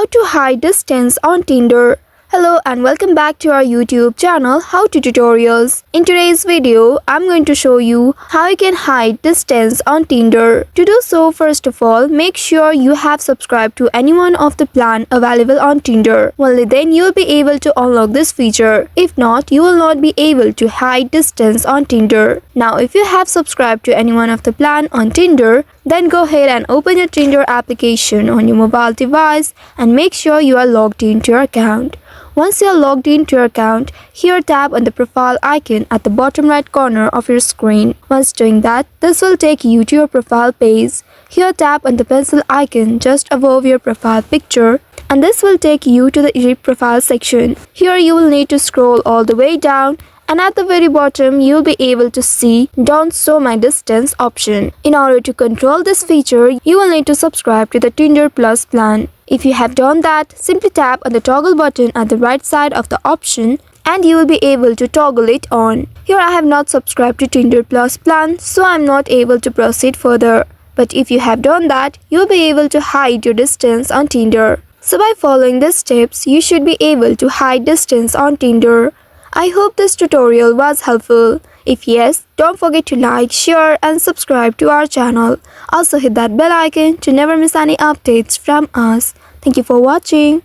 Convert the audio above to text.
How to hide distance on Tinder. Hello and welcome back to our YouTube channel How to Tutorials. In today's video, I'm going to show you how you can hide distance on Tinder. To do so, first of all, make sure you have subscribed to any one of the plan available on Tinder. Only then you will be able to unlock this feature. If not, you will not be able to hide distance on Tinder. Now, if you have subscribed to any one of the plan on Tinder, then go ahead and open your Tinder application on your mobile device and make sure you are logged into your account. Once you are logged into your account, here tap on the profile icon at the bottom right corner of your screen. Once doing that, this will take you to your profile page. Here tap on the pencil icon just above your profile picture and this will take you to the edit profile section. Here you will need to scroll all the way down and at the very bottom you'll be able to see Don't Show My Distance option. In order to control this feature, you will need to subscribe to the Tinder Plus plan. If you have done that, simply tap on the toggle button at the right side of the option and you will be able to toggle it on. Here I have not subscribed to Tinder Plus plan, so I am not able to proceed further. But if you have done that, you will be able to hide your distance on Tinder. So by following these steps, you should be able to hide distance on Tinder. I hope this tutorial was helpful. If yes, don't forget to like, share and subscribe to our channel. Also hit that bell icon to never miss any updates from us. Thank you for watching.